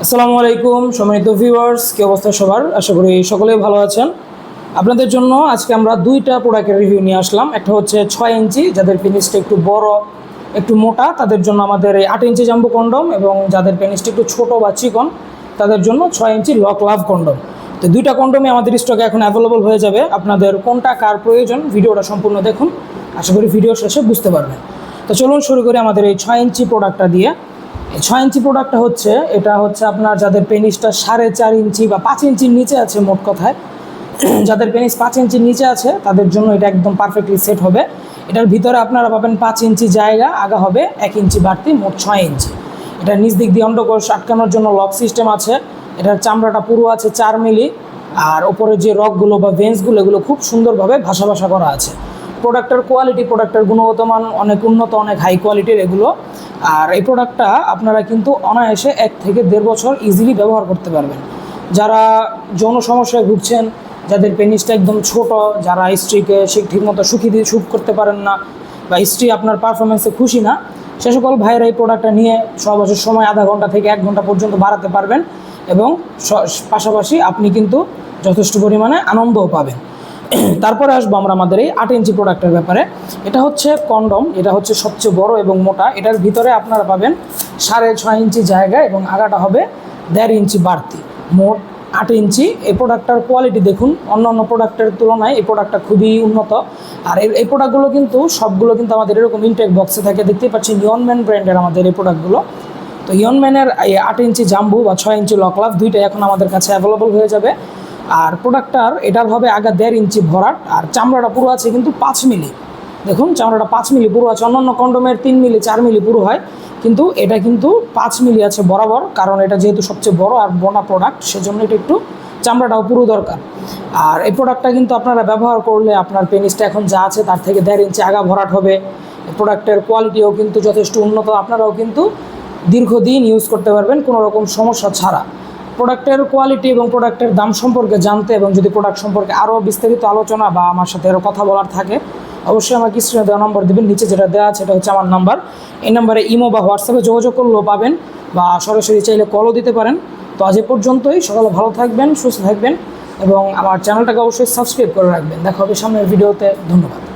আসসালামু আলাইকুম সম্মানিত ভিউয়ার্স, কি অবস্থা সবার? আশা করি সকলেই ভালো আছেন। আপনাদের জন্য আজকে আমরা দুইটা প্রোডাক্টের রিভিউ নিয়ে আসলাম। একটা হচ্ছে 6 ইঞ্চি, যাদের পেনিসটা একটু বড় একটু মোটা তাদের জন্য আমাদের এই 8 ইঞ্চি জাম্বো কন্ডম, এবং যাদের পেনিসটা একটু ছোট বা চিকন তাদের জন্য 6 ইঞ্চি লক লাভ কন্ডম। তো দুইটা কন্ডমই আমাদের স্টকে এখন অ্যাভেলেবল হয়ে যাবে। আপনাদের কোনটা কার প্রয়োজন ভিডিওটা সম্পূর্ণ দেখুন, আশা করি ভিডিও শেষে বুঝতে পারবেন। তো চলুন শুরু করি আমাদের এই 6 ইঞ্চি প্রোডাক্টটা দিয়ে। এই 6 ইঞ্চি প্রোডাক্টটা হচ্ছে আপনার যাদের পেনিসটা 4.5 ইঞ্চি বা 5 ইঞ্চির নিচে আছে, মোট কথায় যাদের পেনিস 5 ইঞ্চির নিচে আছে তাদের জন্য এটা একদম পারফেক্টলি সেট হবে। এটার ভিতরে আপনারা পাবেন 5 ইঞ্চি জায়গা, আগা হবে 1 ইঞ্চি বাড়তি, মোট 6 ইঞ্চি। এটার নিচ দিক দিয়ে অন্ডকোষ আটকানোর জন্য লক সিস্টেম আছে। এটার চামড়াটা পুরো আছে 4 মিলি, আর ওপরে যে রকগুলো বা ভেন্সগুলো এগুলো খুব সুন্দরভাবে ভাসা করা আছে। প্রোডাক্টের কোয়ালিটি, প্রোডাক্টের গুণগত মান অনেক উন্নত, অনেক হাই কোয়ালিটির এগুলো। আর এই প্রোডাক্টটা আপনারা কিন্তু অনায়াসে 1 থেকে 1.5 বছর ইজিলি ব্যবহার করতে পারবেন। যারা যৌন সমস্যায় ভুগছেন, যাদের পেনিসটা একদম ছোট, যারা স্ত্রীকে ঠিকমতো সুখ করতে পারেন না, বা স্ত্রী আপনার পারফরমেন্সে খুশি না, সে সকল ভাইয়েরা এই প্রোডাক্টটা নিয়ে সর্বোচ্চ সময় আধা ঘন্টা থেকে 1 ঘন্টা পর্যন্ত বাড়াতে পারবেন, এবং পাশাপাশি আপনি কিন্তু যথেষ্ট পরিমাণে আনন্দও পাবেন। তারপরে আসবো আমরা আমাদের এই 8 ইঞ্চি প্রোডাক্টের ব্যাপারে। এটা হচ্ছে কন্ডম, এটা হচ্ছে সবচেয়ে বড় এবং মোটা। এটার ভিতরে আপনারা পাবেন 6.5 ইঞ্চি জায়গা, এবং আগাটা হবে 1.5 ইঞ্চি বাড়তি, মোট 8 ইঞ্চি। এই প্রোডাক্টটার কোয়ালিটি দেখুন, অন্যান্য প্রোডাক্টের তুলনায় এই প্রোডাক্টটা খুবই উন্নত। আর এই প্রোডাক্টগুলো কিন্তু সবগুলো কিন্তু আমাদের এরকম ইনটেক বক্সে থাকে, দেখতেই পাচ্ছি ইয়নম্যান ব্র্যান্ডের আমাদের এই প্রোডাক্টগুলো। তো ইয়নম্যানের এই 8 ইঞ্চি জাম্বু বা 6 ইঞ্চি লক লাভ দুইটাই এখন আমাদের কাছে অ্যাভেলেবল হয়ে যাবে। আর এটার হবে আগা 1.5 ইঞ্চি ভরাট, আর চামড়াটা পুরো আছে কিন্তু 5 মিলি। দেখুন চামড়াটা 5 মিলি পুরো আছে। অন্যান্য কন্ডোমের 3 মিলি 4 মিলি পুরো হয়, কিন্তু এটা কিন্তু 5 মিলি আছে বরাবর, কারণ এটা যেহেতু সবচেয়ে বড় আর বোনা প্রোডাক্ট, সেজন্য এটা একটু চামড়াটাও পুরো দরকার। আর এই প্রোডাক্টটা কিন্তু আপনারা ব্যবহার করলে আপনার পেনিসটা এখন যা আছে তার থেকে 1.5 ইঞ্চি আগা ভরাট হবে। এই প্রোডাক্টের কোয়ালিটিও কিন্তু যথেষ্ট উন্নত, আপনারাও কিন্তু দীর্ঘদিন ইউজ করতে পারবেন কোনো রকম সমস্যা ছাড়া। প্রোডাক্টের কোয়ালিটি এবং প্রোডাক্টের দাম সম্পর্কে জানতে, এবং যদি প্রোডাক্ট সম্পর্কে আরও বিস্তারিত আলোচনা বা আমার সাথে আরও কথা বলার থাকে, অবশ্যই আমাকে স্ক্রিনে দেওয়া নম্বর দেবেন। নিচে যেটা দেওয়া আছে এটা হচ্ছে আমার নাম্বার। এই নাম্বারে ইমো বা হোয়াটসঅ্যাপে যোগাযোগ করলেও পাবেন, বা সরাসরি চাইলে কলও দিতে পারেন। তো আজ এ পর্যন্তই। সকালে ভালো থাকবেন, সুস্থ থাকবেন, এবং আমার চ্যানেলটাকে অবশ্যই সাবস্ক্রাইব করে রাখবেন। দেখা হবে সামনের ভিডিওতে। ধন্যবাদ।